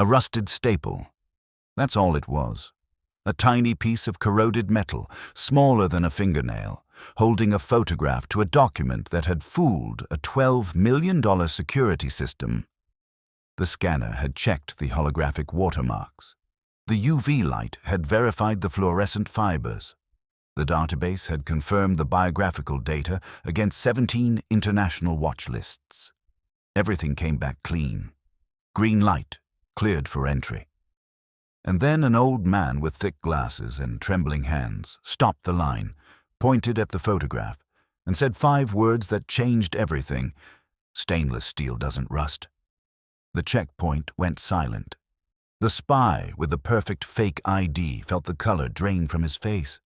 A rusted staple. That's all it was. A tiny piece of corroded metal, smaller than a fingernail, holding a photograph to a document that had fooled a $12 million security system. The scanner had checked the holographic watermarks. The UV light had verified the fluorescent fibers. The database had confirmed the biographical data against 17 international watch lists. Everything came back clean. Green light, cleared for entry. And then an old man with thick glasses and trembling hands stopped the line, pointed at the photograph, and said 5 words that changed everything. "Stainless steel doesn't rust." The checkpoint went silent. The spy with the perfect fake ID felt the color drain from his face.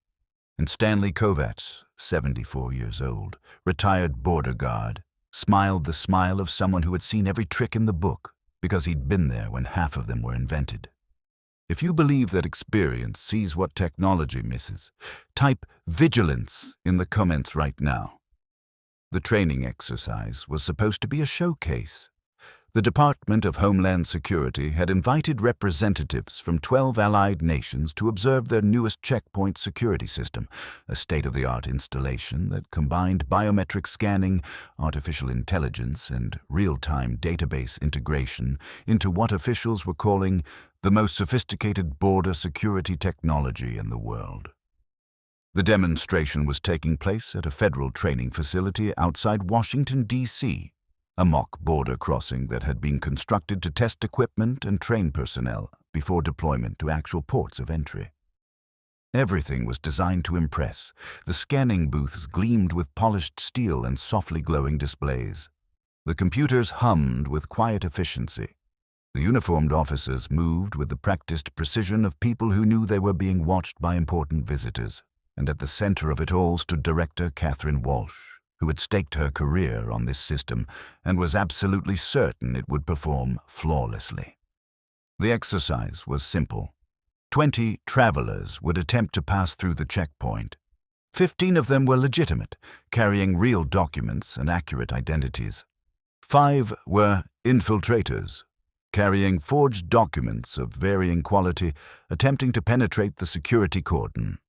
And Stanley Kovacs, 74 years old, retired border guard, smiled the smile of someone who had seen every trick in the book because he'd been there when half of them were invented. If you believe that experience sees what technology misses, type vigilance in the comments right now. The training exercise was supposed to be a showcase. The Department of Homeland Security had invited representatives from 12 allied nations to observe their newest checkpoint security system, a state-of-the-art installation that combined biometric scanning, artificial intelligence, and real-time database integration into what officials were calling the most sophisticated border security technology in the world. The demonstration was taking place at a federal training facility outside Washington, D.C., a mock border crossing that had been constructed to test equipment and train personnel before deployment to actual ports of entry. Everything was designed to impress. The scanning booths gleamed with polished steel and softly glowing displays. The computers hummed with quiet efficiency. The uniformed officers moved with the practiced precision of people who knew they were being watched by important visitors. And at the center of it all stood Director Catherine Walsh, who had staked her career on this system and was absolutely certain it would perform flawlessly. The exercise was simple. 20 travelers would attempt to pass through the checkpoint. 15 of them were legitimate, carrying real documents and accurate identities. 5 were infiltrators, carrying forged documents of varying quality, attempting to penetrate the security cordon.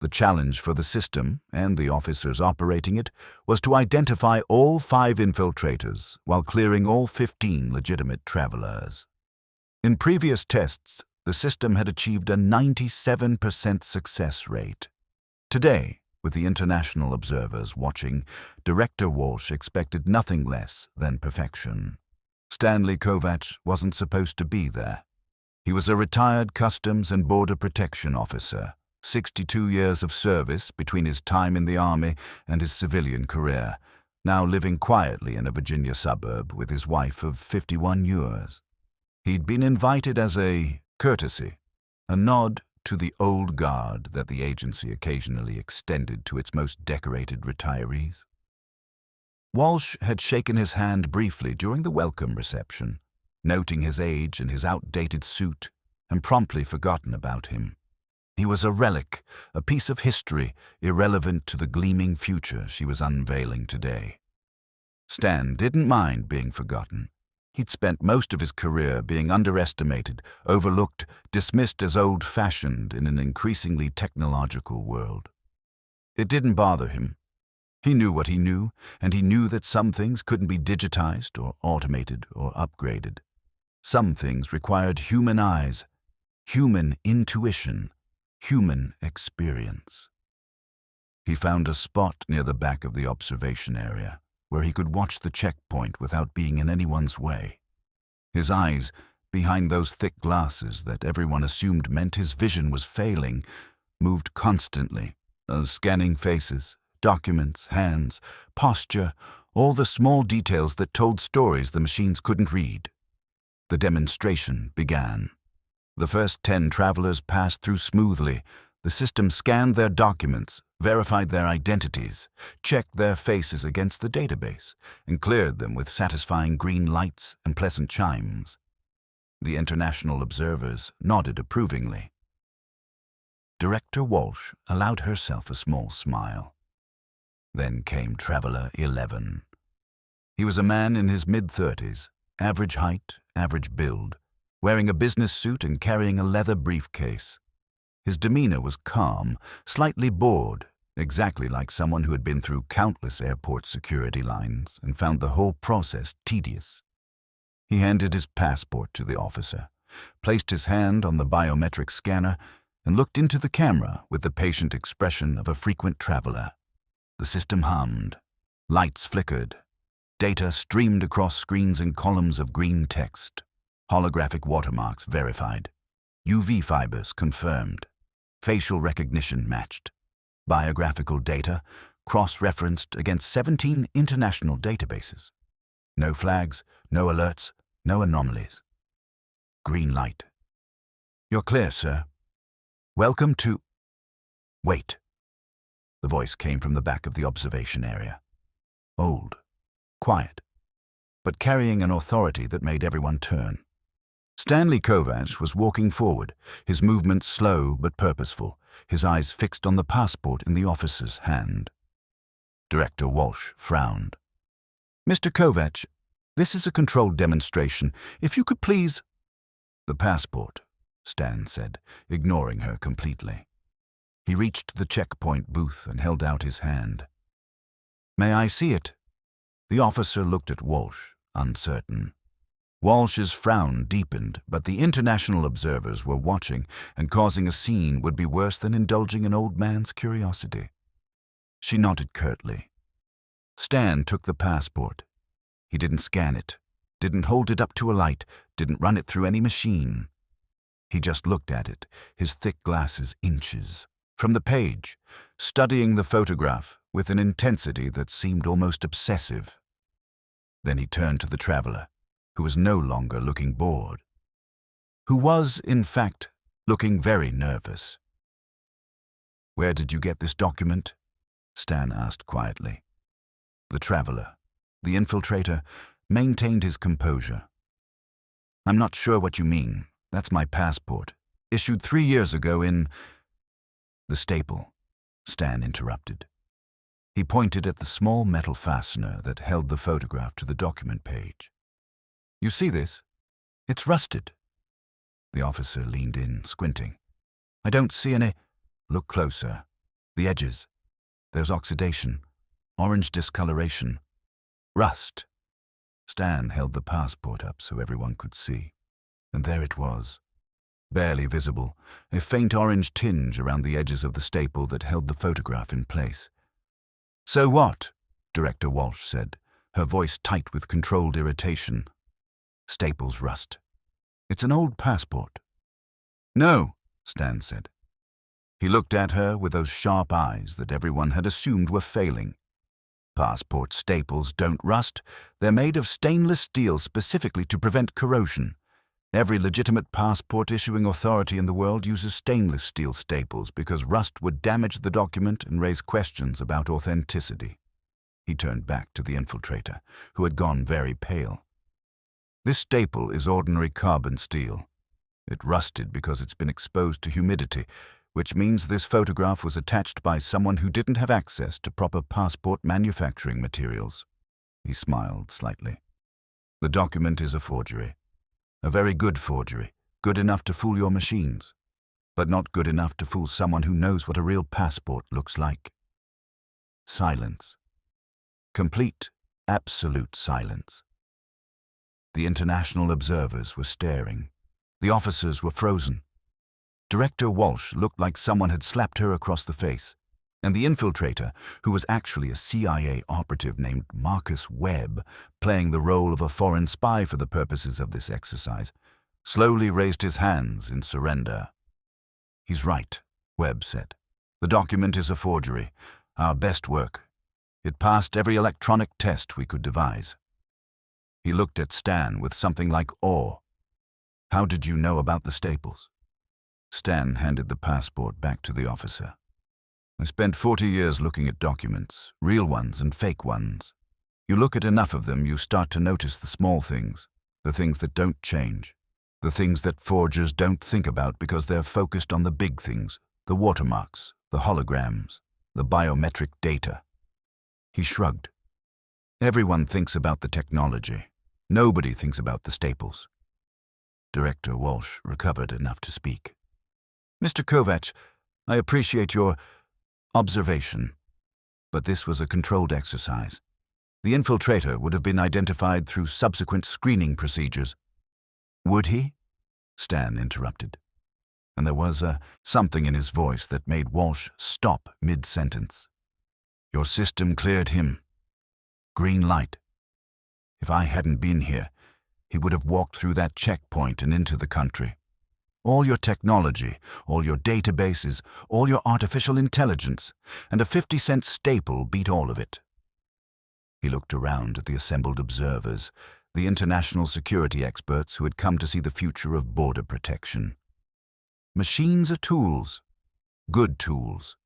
The challenge for the system, and the officers operating it, was to identify all 5 infiltrators while clearing all 15 legitimate travelers. In previous tests, the system had achieved a 97% success rate. Today, with the international observers watching, Director Walsh expected nothing less than perfection. Stanley Kovacs wasn't supposed to be there. He was a retired Customs and Border Protection officer, 62 years of service between his time in the Army and his civilian career, now living quietly in a Virginia suburb with his wife of 51 years. He'd been invited as a courtesy, a nod to the old guard that the agency occasionally extended to its most decorated retirees. Walsh had shaken his hand briefly during the welcome reception, noting his age and his outdated suit, and promptly forgotten about him. He was a relic, a piece of history, irrelevant to the gleaming future she was unveiling today. Stan didn't mind being forgotten. He'd spent most of his career being underestimated, overlooked, dismissed as old-fashioned in an increasingly technological world. It didn't bother him. He knew what he knew, and he knew that some things couldn't be digitized or automated or upgraded. Some things required human eyes, human intuition, human experience. He found a spot near the back of the observation area where he could watch the checkpoint without being in anyone's way. His eyes, behind those thick glasses that everyone assumed meant his vision was failing, moved constantly, scanning faces, documents, hands, posture, all the small details that told stories the machines couldn't read. The demonstration began. The first 10 travelers passed through smoothly. The system scanned their documents, verified their identities, checked their faces against the database, and cleared them with satisfying green lights and pleasant chimes. The international observers nodded approvingly. Director Walsh allowed herself a small smile. Then came Traveler 11. He was a man in his mid-30s, average height, average build, wearing a business suit and carrying a leather briefcase. His demeanor was calm, slightly bored, exactly like someone who had been through countless airport security lines and found the whole process tedious. He handed his passport to the officer, placed his hand on the biometric scanner, and looked into the camera with the patient expression of a frequent traveler. The system hummed. Lights flickered. Data streamed across screens and columns of green text. Holographic watermarks verified. UV fibers confirmed. Facial recognition matched. Biographical data cross-referenced against 17 international databases. No flags, no alerts, no anomalies. Green light. "You're clear, sir. Welcome to—" "Wait." The voice came from the back of the observation area. Old, quiet, but carrying an authority that made everyone turn. Stanley Kovacs was walking forward, his movements slow but purposeful, his eyes fixed on the passport in the officer's hand. Director Walsh frowned. "Mr. Kovacs, this is a controlled demonstration. If you could please—" "The passport," Stan said, ignoring her completely. He reached the checkpoint booth and held out his hand. "May I see it?" The officer looked at Walsh, uncertain. Walsh's frown deepened, but the international observers were watching, and causing a scene would be worse than indulging an old man's curiosity. She nodded curtly. Stan took the passport. He didn't scan it, didn't hold it up to a light, didn't run it through any machine. He just looked at it, his thick glasses inches from the page, studying the photograph with an intensity that seemed almost obsessive. Then he turned to the traveler, who was no longer looking bored, who was, in fact, looking very nervous. "Where did you get this document?" Stan asked quietly. The traveler, the infiltrator, maintained his composure. "I'm not sure what you mean. That's my passport, issued 3 years ago in—" "The staple," Stan interrupted. He pointed at the small metal fastener that held the photograph to the document page. "You see this? It's rusted." The officer leaned in, squinting. "I don't see any—" "Look closer. The edges. There's oxidation, orange discoloration, rust." Stan held the passport up so everyone could see. And there it was, barely visible, a faint orange tinge around the edges of the staple that held the photograph in place. "So what?" Director Walsh said, her voice tight with controlled irritation. "Staples rust. It's an old passport." "No," Stan said. He looked at her with those sharp eyes that everyone had assumed were failing. "Passport staples don't rust. They're made of stainless steel specifically to prevent corrosion. Every legitimate passport-issuing authority in the world uses stainless steel staples because rust would damage the document and raise questions about authenticity." He turned back to the infiltrator, who had gone very pale. "This staple is ordinary carbon steel. It rusted because it's been exposed to humidity, which means this photograph was attached by someone who didn't have access to proper passport manufacturing materials." He smiled slightly. "The document is a forgery. A very good forgery, good enough to fool your machines, but not good enough to fool someone who knows what a real passport looks like." Silence. Complete, absolute silence. The international observers were staring. The officers were frozen. Director Walsh looked like someone had slapped her across the face, and the infiltrator, who was actually a CIA operative named Marcus Webb, playing the role of a foreign spy for the purposes of this exercise, slowly raised his hands in surrender. "He's right," Webb said. "The document is a forgery, our best work. It passed every electronic test we could devise." He looked at Stan with something like awe. "How did you know about the staples?" Stan handed the passport back to the officer. "I spent 40 years looking at documents, real ones and fake ones. You look at enough of them, you start to notice the small things, the things that don't change, the things that forgers don't think about because they're focused on the big things, the watermarks, the holograms, the biometric data." He shrugged. "Everyone thinks about the technology. Nobody thinks about the staples." Director Walsh recovered enough to speak. Mr. Kovacs, I appreciate your observation, but this was a controlled exercise. The infiltrator would have been identified through subsequent screening procedures. Would he? Stan interrupted, and there was something in his voice that made Walsh stop mid-sentence. Your system cleared him. Green light. If I hadn't been here, he would have walked through that checkpoint and into the country. All your technology, all your databases, all your artificial intelligence, and a 50-cent staple beat all of it. He looked around at the assembled observers, the international security experts who had come to see the future of border protection. Machines are tools, good tools,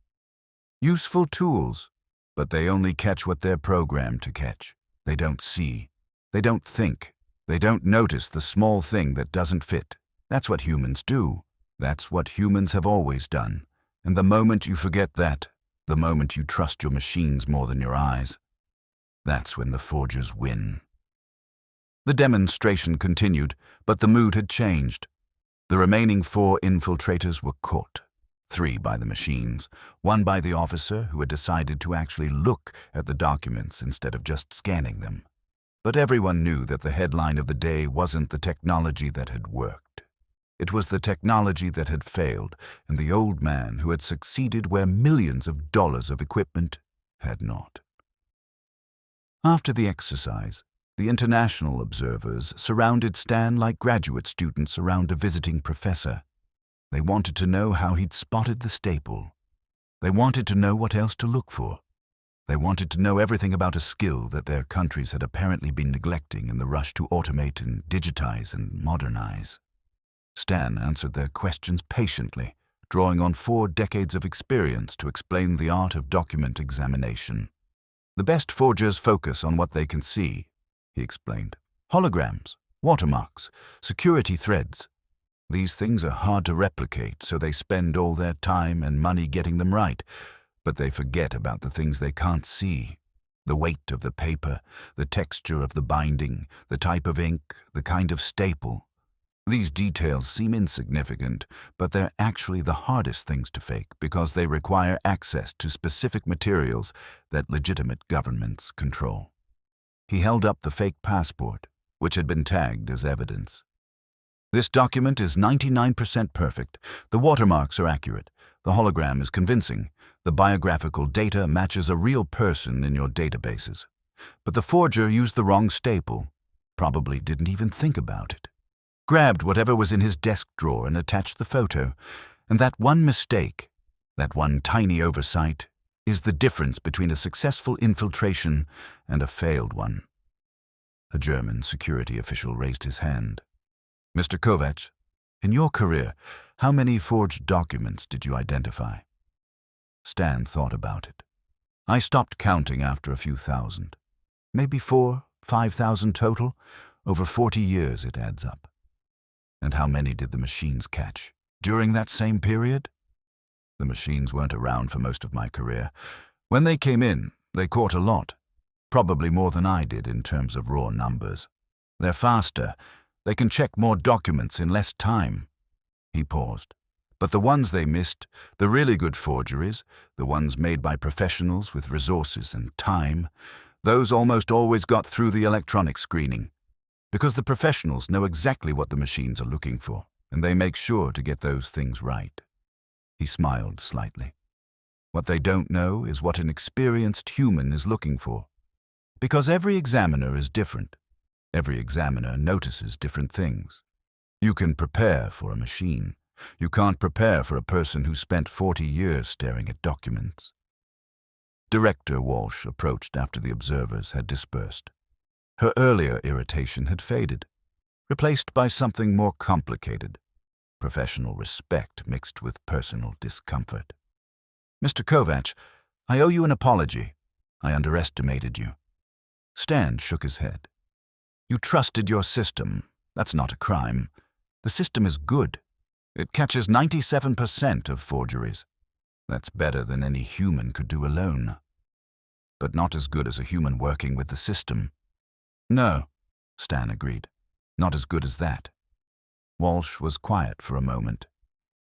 useful tools, but they only catch what they're programmed to catch. They don't see, they don't think, they don't notice the small thing that doesn't fit. That's what humans do. That's what humans have always done. And the moment you forget that, the moment you trust your machines more than your eyes, that's when the forgers win. The demonstration continued, but the mood had changed. The remaining 4 infiltrators were caught. 3 by the machines, 1 by the officer who had decided to actually look at the documents instead of just scanning them. But everyone knew that the headline of the day wasn't the technology that had worked. It was the technology that had failed, and the old man who had succeeded where millions of dollars of equipment had not. After the exercise, the international observers surrounded Stan like graduate students around a visiting professor. They wanted to know how he'd spotted the staple. They wanted to know what else to look for. They wanted to know everything about a skill that their countries had apparently been neglecting in the rush to automate and digitize and modernize. Stan answered their questions patiently, drawing on 4 decades of experience to explain the art of document examination. The best forgers focus on what they can see, he explained. Holograms, watermarks, security threads. These things are hard to replicate, so they spend all their time and money getting them right, but they forget about the things they can't see. The weight of the paper, the texture of the binding, the type of ink, the kind of staple. These details seem insignificant, but they're actually the hardest things to fake because they require access to specific materials that legitimate governments control. He held up the fake passport, which had been tagged as evidence. This document is 99% perfect. The watermarks are accurate. The hologram is convincing. The biographical data matches a real person in your databases. But the forger used the wrong staple, probably didn't even think about it. Grabbed whatever was in his desk drawer and attached the photo. And that one mistake, that one tiny oversight, is the difference between a successful infiltration and a failed one. A German security official raised his hand. Mr. Kovacs, in your career, how many forged documents did you identify? Stan thought about it. I stopped counting after a few thousand. Maybe 4,000, 5,000 total. Over 40 years it adds up. And how many did the machines catch during that same period? The machines weren't around for most of my career. When they came in, they caught a lot. Probably more than I did in terms of raw numbers. They're faster. They can check more documents in less time. He paused. But the ones they missed, the really good forgeries, the ones made by professionals with resources and time, those almost always got through the electronic screening. Because the professionals know exactly what the machines are looking for, and they make sure to get those things right. He smiled slightly. What they don't know is what an experienced human is looking for. Because every examiner is different. Every examiner notices different things. You can prepare for a machine. You can't prepare for a person who spent 40 years staring at documents. Director Walsh approached after the observers had dispersed. Her earlier irritation had faded, replaced by something more complicated, professional respect mixed with personal discomfort. Mr. Kovacs, I owe you an apology. I underestimated you. Stan shook his head. You trusted your system. That's not a crime. The system is good. It catches 97% of forgeries. That's better than any human could do alone. But not as good as a human working with the system. No, Stan agreed. Not as good as that. Walsh was quiet for a moment.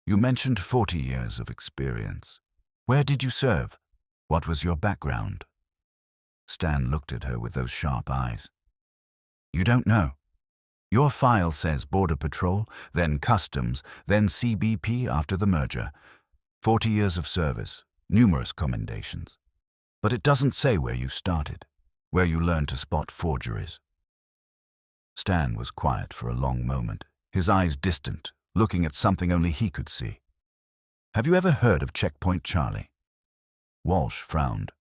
You mentioned 40 years of experience. Where did you serve? What was your background? Stan looked at her with those sharp eyes. You don't know. Your file says Border Patrol, then Customs, then CBP after the merger. 40 years of service, numerous commendations. But it doesn't say where you started, where you learned to spot forgeries. Stan was quiet for a long moment, his eyes distant, looking at something only he could see. Have you ever heard of Checkpoint Charlie? Walsh frowned.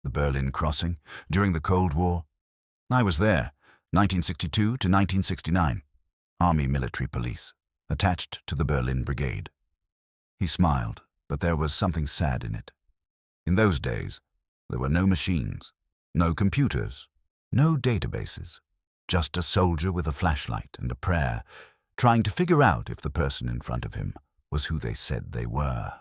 The Berlin Crossing, during the Cold War? I was there, 1962 to 1969. Army Military Police, attached to the Berlin Brigade. He smiled, but there was something sad in it. In those days, there were no machines, no computers, no databases, just a soldier with a flashlight and a prayer, trying to figure out if the person in front of him was who they said they were.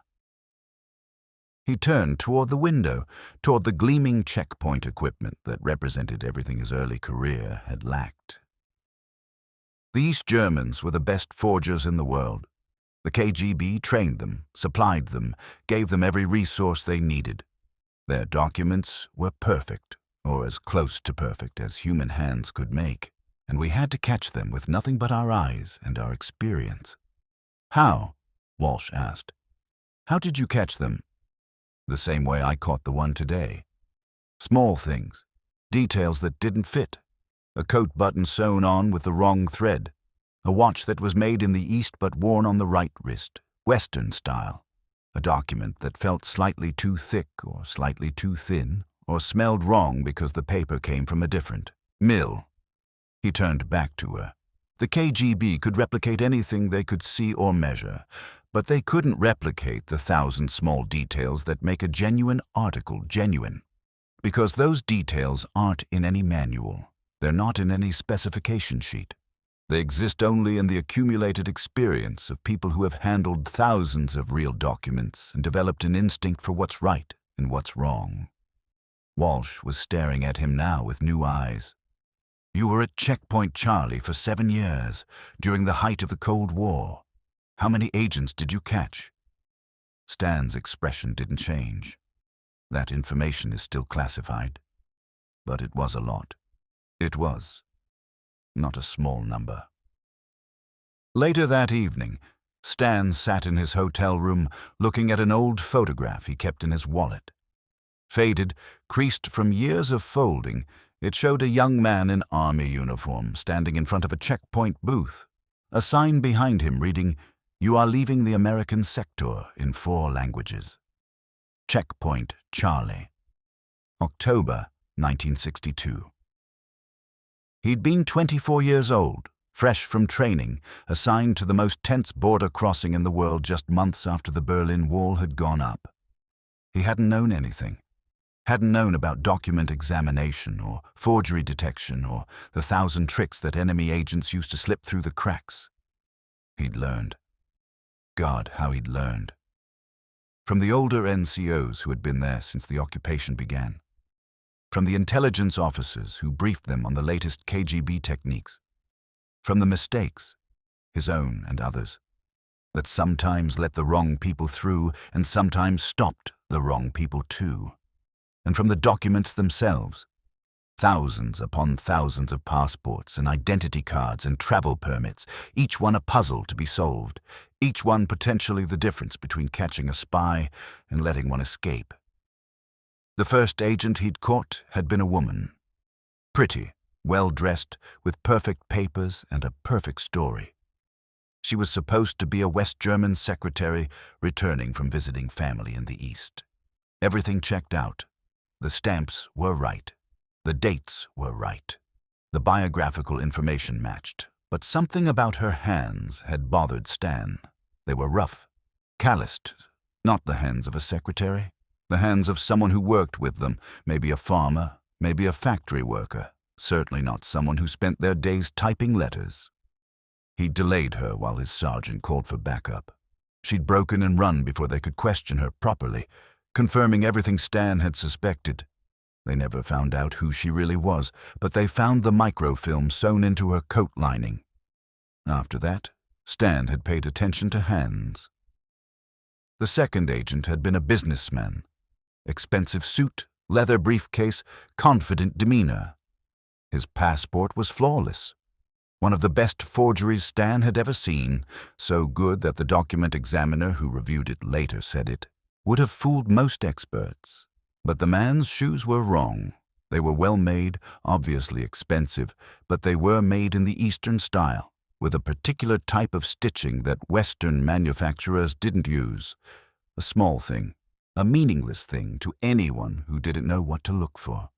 He turned toward the window, toward the gleaming checkpoint equipment that represented everything his early career had lacked. The East Germans were the best forgers in the world. The KGB trained them, supplied them, gave them every resource they needed. Their documents were perfect, or as close to perfect as human hands could make, and we had to catch them with nothing but our eyes and our experience. How? Walsh asked. How did you catch them? The same way I caught the one today. Small things, details that didn't fit, a coat button sewn on with the wrong thread, a watch that was made in the East but worn on the right wrist, Western style, a document that felt slightly too thick or slightly too thin, or smelled wrong because the paper came from a different mill. He turned back to her. The KGB could replicate anything they could see or measure, but they couldn't replicate the 1,000 small details that make a genuine article genuine. Because those details aren't in any manual. They're not in any specification sheet. They exist only in the accumulated experience of people who have handled thousands of real documents and developed an instinct for what's right and what's wrong. Walsh was staring at him now with new eyes. You were at Checkpoint Charlie for 7 years, during the height of the Cold War. How many agents did you catch? Stan's expression didn't change. That information is still classified. But it was a lot. It was. Not a small number. Later that evening, Stan sat in his hotel room looking at an old photograph he kept in his wallet. Faded, creased from years of folding, it showed a young man in army uniform standing in front of a checkpoint booth, a sign behind him reading, "You are leaving the American sector," in 4 languages. Checkpoint Charlie. October 1962. He'd been 24 years old, fresh from training, assigned to the most tense border crossing in the world just months after the Berlin Wall had gone up. He hadn't known anything. Hadn't known about document examination or forgery detection or the 1,000 tricks that enemy agents used to slip through the cracks. He'd learned. God, how he'd learned. From the older NCOs who had been there since the occupation began. From the intelligence officers who briefed them on the latest KGB techniques. From the mistakes, his own and others, that sometimes let the wrong people through and sometimes stopped the wrong people too. And from the documents themselves, thousands upon thousands of passports and identity cards and travel permits, each one a puzzle to be solved, each one potentially the difference between catching a spy and letting one escape. The first agent he'd caught had been a woman. Pretty, well-dressed, with perfect papers and a perfect story. She was supposed to be a West German secretary returning from visiting family in the East. Everything checked out. The stamps were right. The dates were right. The biographical information matched. But something about her hands had bothered Stan. They were rough, calloused, not the hands of a secretary. The hands of someone who worked with them, maybe a farmer, maybe a factory worker, certainly not someone who spent their days typing letters. He delayed her while his sergeant called for backup. She'd broken and run before they could question her properly, confirming everything Stan had suspected. They never found out who she really was, but they found the microfilm sewn into her coat lining. After that, Stan had paid attention to hands. The second agent had been a businessman. Expensive suit, leather briefcase, confident demeanor. His passport was flawless. One of the best forgeries Stan had ever seen, so good that the document examiner who reviewed it later said it would have fooled most experts. But the man's shoes were wrong. They were well made, obviously expensive, but they were made in the Eastern style, with a particular type of stitching that Western manufacturers didn't use. A small thing, a meaningless thing to anyone who didn't know what to look for.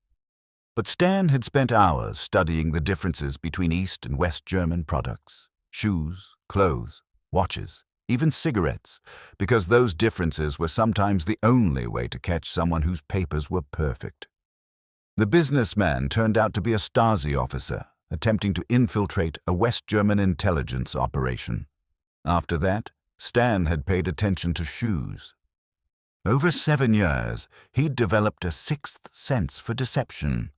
But Stan had spent hours studying the differences between East and West German products, shoes, clothes, watches, even cigarettes, because those differences were sometimes the only way to catch someone whose papers were perfect. The businessman turned out to be a Stasi officer, attempting to infiltrate a West German intelligence operation. After that, Stan had paid attention to shoes. Over 7 years, he'd developed a sixth sense for deception.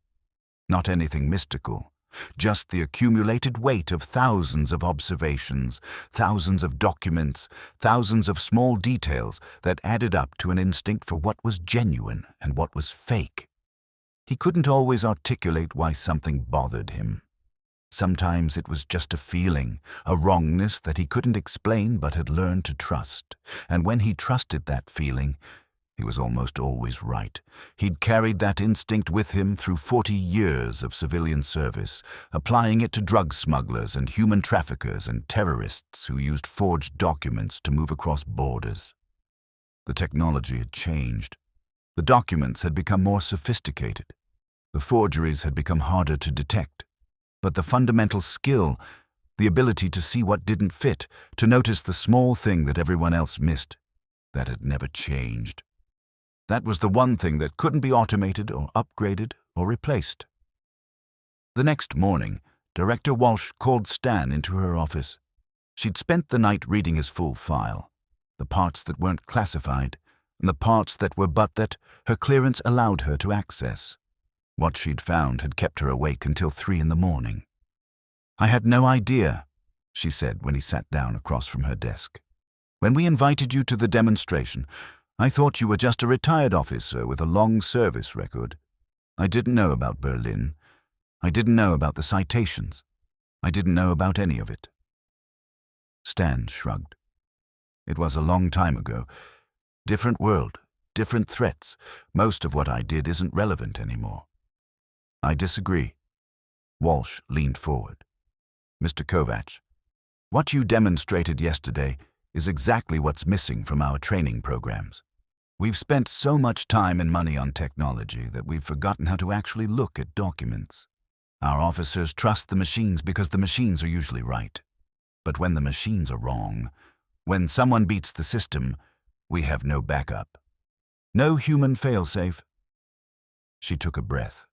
Not anything mystical, just the accumulated weight of thousands of observations, thousands of documents, thousands of small details that added up to an instinct for what was genuine and what was fake. He couldn't always articulate why something bothered him. Sometimes it was just a feeling, a wrongness that he couldn't explain but had learned to trust. And when he trusted that feeling, he was almost always right. He'd carried that instinct with him through 40 years of civilian service, applying it to drug smugglers and human traffickers and terrorists who used forged documents to move across borders. The technology had changed. The documents had become more sophisticated. The forgeries had become harder to detect. But the fundamental skill, the ability to see what didn't fit, to notice the small thing that everyone else missed, that had never changed. That was the one thing that couldn't be automated or upgraded or replaced. The next morning, Director Walsh called Stan into her office. She'd spent the night reading his full file, the parts that weren't classified, and the parts that were but that her clearance allowed her to access. What she'd found had kept her awake until 3 in the morning. "I had no idea," she said when he sat down across from her desk. "When we invited you to the demonstration, I thought you were just a retired officer with a long service record. I didn't know about Berlin. I didn't know about the citations. I didn't know about any of it." Stan shrugged. "It was a long time ago. Different world, different threats. Most of what I did isn't relevant anymore." "I disagree." Walsh leaned forward. "Mr. Kovacs, what you demonstrated yesterday is exactly what's missing from our training programs. We've spent so much time and money on technology that we've forgotten how to actually look at documents. Our officers trust the machines because the machines are usually right. But when the machines are wrong, when someone beats the system, we have no backup. No human failsafe." She took a breath.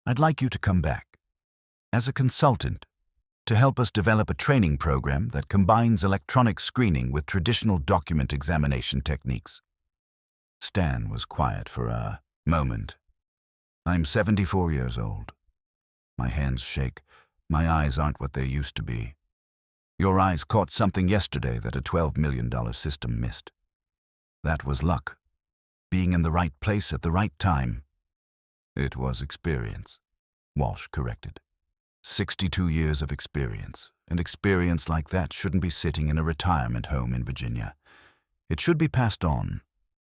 "I'd like you to come back, as a consultant, to help us develop a training program that combines electronic screening with traditional document examination techniques." Stan was quiet for a moment. "I'm 74 years old. My hands shake. My eyes aren't what they used to be. Your eyes caught something yesterday that a $12 million system missed. That was luck. Being in the right place at the right time." "It was experience," Walsh corrected. 62 years of experience, and experience like that shouldn't be sitting in a retirement home in Virginia. It should be passed on,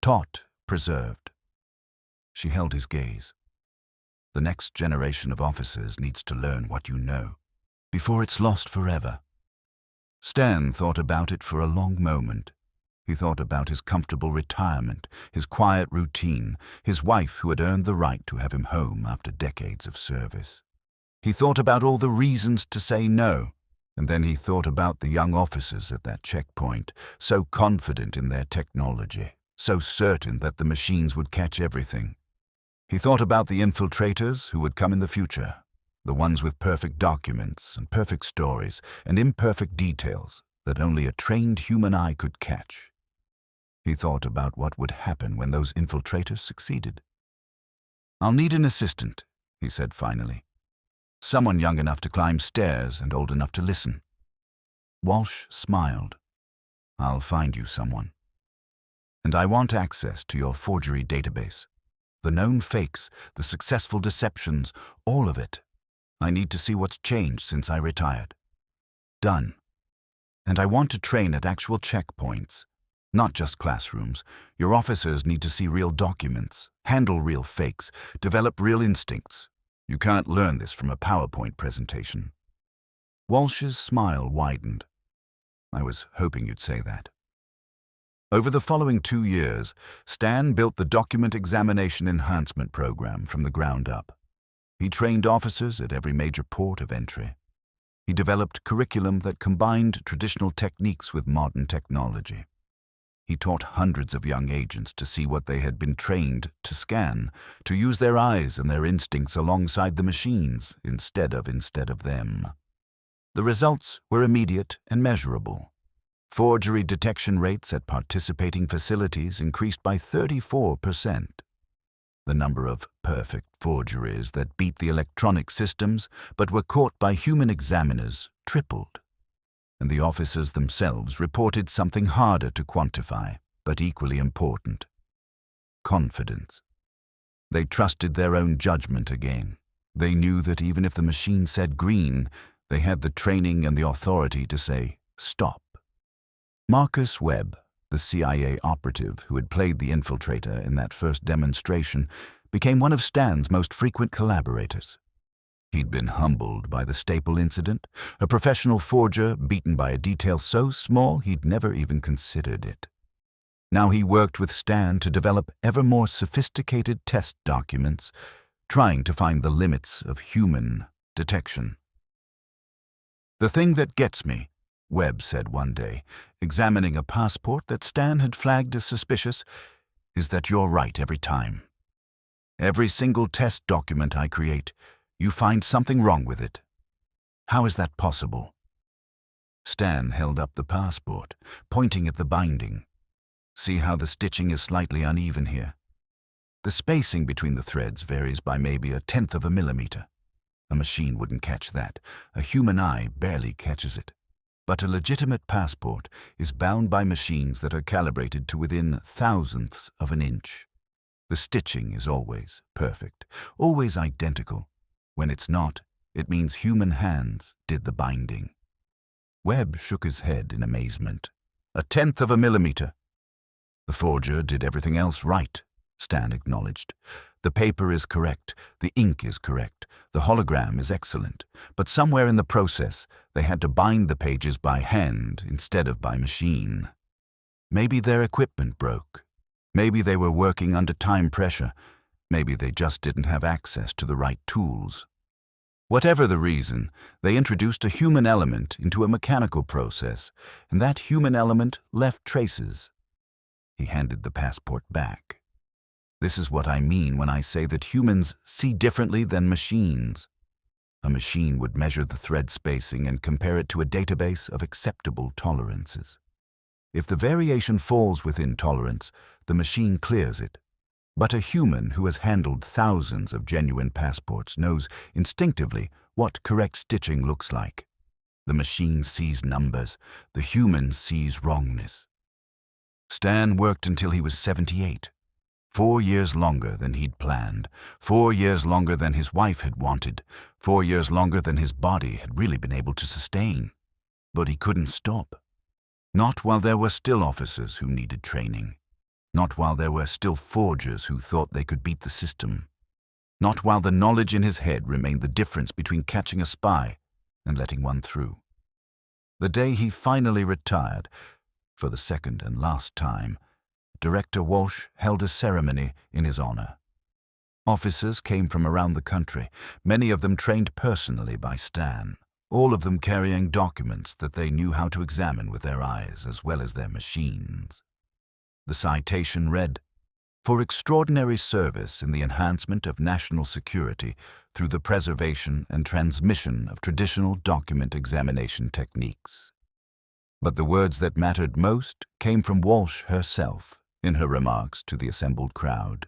taught, preserved. She held his gaze. "The next generation of officers needs to learn what you know, before it's lost forever." Stan thought about it for a long moment. He thought about his comfortable retirement, his quiet routine, his wife who had earned the right to have him home after decades of service. He thought about all the reasons to say no, and then he thought about the young officers at that checkpoint, so confident in their technology, so certain that the machines would catch everything. He thought about the infiltrators who would come in the future, the ones with perfect documents and perfect stories and imperfect details that only a trained human eye could catch. He thought about what would happen when those infiltrators succeeded. "I'll need an assistant," he said finally. "Someone young enough to climb stairs and old enough to listen." Walsh smiled. I'll find you someone. And I want access to your forgery database. The known fakes, the successful deceptions, all of it. I need to see what's changed since I retired. Done. And I want to train at actual checkpoints, not just classrooms. Your officers need to see real documents, handle real fakes, develop real instincts. You can't learn this from a PowerPoint presentation. Walsh's smile widened. I was hoping you'd say that. Over the following 2 years, Stan built the Document Examination Enhancement Program from the ground up. He trained officers at every major port of entry. He developed curriculum that combined traditional techniques with modern technology. He taught hundreds of young agents to see what they had been trained to scan, to use their eyes and their instincts alongside the machines instead of them. The results were immediate and measurable. Forgery detection rates at participating facilities increased by 34%. The number of perfect forgeries that beat the electronic systems but were caught by human examiners tripled. And the officers themselves reported something harder to quantify, but equally important: confidence. They trusted their own judgment again. They knew that even if the machine said green, they had the training and the authority to say, stop. Marcus Webb, the CIA operative who had played the infiltrator in that first demonstration, became one of Stan's most frequent collaborators. He'd been humbled by the Staple incident, a professional forger beaten by a detail so small he'd never even considered it. Now he worked with Stan to develop ever more sophisticated test documents, trying to find the limits of human detection. "The thing that gets me," Webb said one day, examining a passport that Stan had flagged as suspicious, "is that you're right every time. Every single test document I create, you find something wrong with it. How is that possible?" Stan held up the passport, pointing at the binding. "See how the stitching is slightly uneven here? The spacing between the threads varies by maybe 1/10 of a millimeter. A machine wouldn't catch that. A human eye barely catches it. But a legitimate passport is bound by machines that are calibrated to within thousandths of an inch. The stitching is always perfect, always identical. When it's not, it means human hands did the binding." Webb shook his head in amazement. 1/10 of a millimeter. "The forger did everything else right," Stan acknowledged. "The paper is correct, the ink is correct, the hologram is excellent, but somewhere in the process, they had to bind the pages by hand instead of by machine. Maybe their equipment broke. Maybe they were working under time pressure. Maybe they just didn't have access to the right tools. Whatever the reason, they introduced a human element into a mechanical process, and that human element left traces." He handed the passport back. "This is what I mean when I say that humans see differently than machines. A machine would measure the thread spacing and compare it to a database of acceptable tolerances. If the variation falls within tolerance, the machine clears it. But a human who has handled thousands of genuine passports knows instinctively what correct stitching looks like. The machine sees numbers, the human sees wrongness." Stan worked until he was 78. 4 years longer than he'd planned, 4 years longer than his wife had wanted, 4 years longer than his body had really been able to sustain. But he couldn't stop. Not while there were still officers who needed training. Not while there were still forgers who thought they could beat the system. Not while the knowledge in his head remained the difference between catching a spy and letting one through. The day he finally retired, for the second and last time, Director Walsh held a ceremony in his honor. Officers came from around the country, many of them trained personally by Stan, all of them carrying documents that they knew how to examine with their eyes as well as their machines. The citation read, "For extraordinary service in the enhancement of national security through the preservation and transmission of traditional document examination techniques." But the words that mattered most came from Walsh herself in her remarks to the assembled crowd.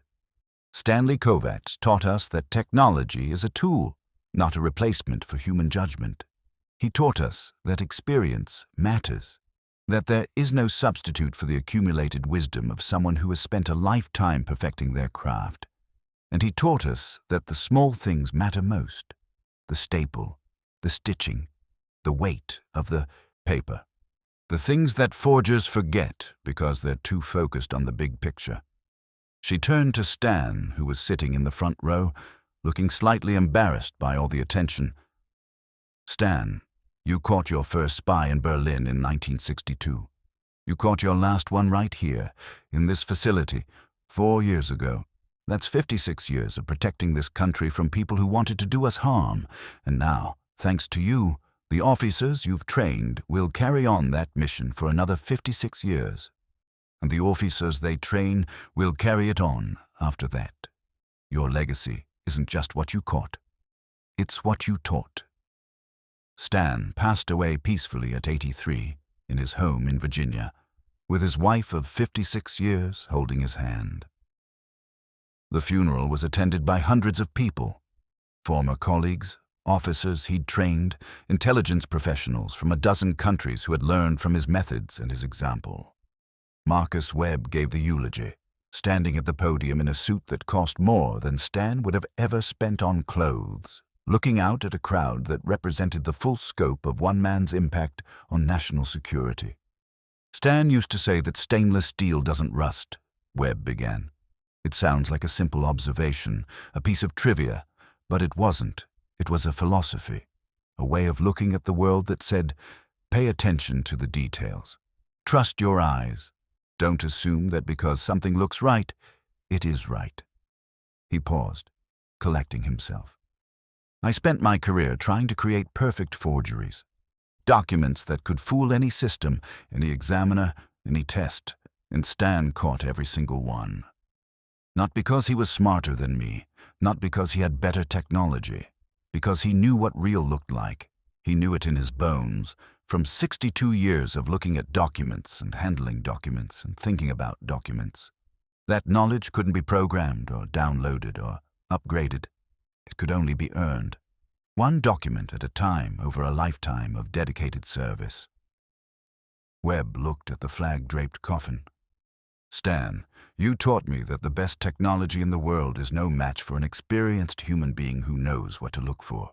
"Stanley Kovacs taught us that technology is a tool, not a replacement for human judgment. He taught us that experience matters, that there is no substitute for the accumulated wisdom of someone who has spent a lifetime perfecting their craft. And he taught us that the small things matter most: the staple, the stitching, the weight of the paper. The things that forgers forget because they're too focused on the big picture. She turned to Stan, who was sitting in the front row, looking slightly embarrassed by all the attention. Stan, you caught your first spy in Berlin in 1962. You caught your last one right here, in this facility, 4 years ago. That's 56 years of protecting this country from people who wanted to do us harm. And now, thanks to you, the officers you've trained will carry on that mission for another 56 years. And the officers they train will carry it on after that. Your legacy isn't just what you caught. It's what you taught. Stan passed away peacefully at 83 in his home in Virginia, with his wife of 56 years holding his hand. The funeral was attended by hundreds of people, former colleagues, officers he'd trained, intelligence professionals from a dozen countries who had learned from his methods and his example. Marcus Webb gave the eulogy, standing at the podium in a suit that cost more than Stan would have ever spent on clothes, looking out at a crowd that represented the full scope of one man's impact on national security. Stan used to say that stainless steel doesn't rust, Webb began. It sounds like a simple observation, a piece of trivia, but it wasn't. It was a philosophy, a way of looking at the world that said, pay attention to the details. Trust your eyes. Don't assume that because something looks right, it is right. He paused, collecting himself. I spent my career trying to create perfect forgeries, documents that could fool any system, any examiner, any test, and Stan caught every single one. Not because he was smarter than me, not because he had better technology, because he knew what real looked like. He knew it in his bones, from 62 years of looking at documents and handling documents and thinking about documents. That knowledge couldn't be programmed or downloaded or upgraded. It could only be earned, one document at a time over a lifetime of dedicated service. Webb looked at the flag-draped coffin. Stan, you taught me that the best technology in the world is no match for an experienced human being who knows what to look for.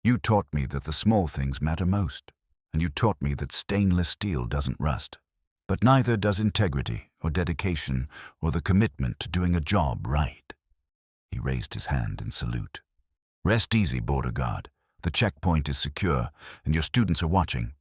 You taught me that the small things matter most, and you taught me that stainless steel doesn't rust, but neither does integrity or dedication or the commitment to doing a job right. He raised his hand in salute. Rest easy, border guard. The checkpoint is secure, and your students are watching.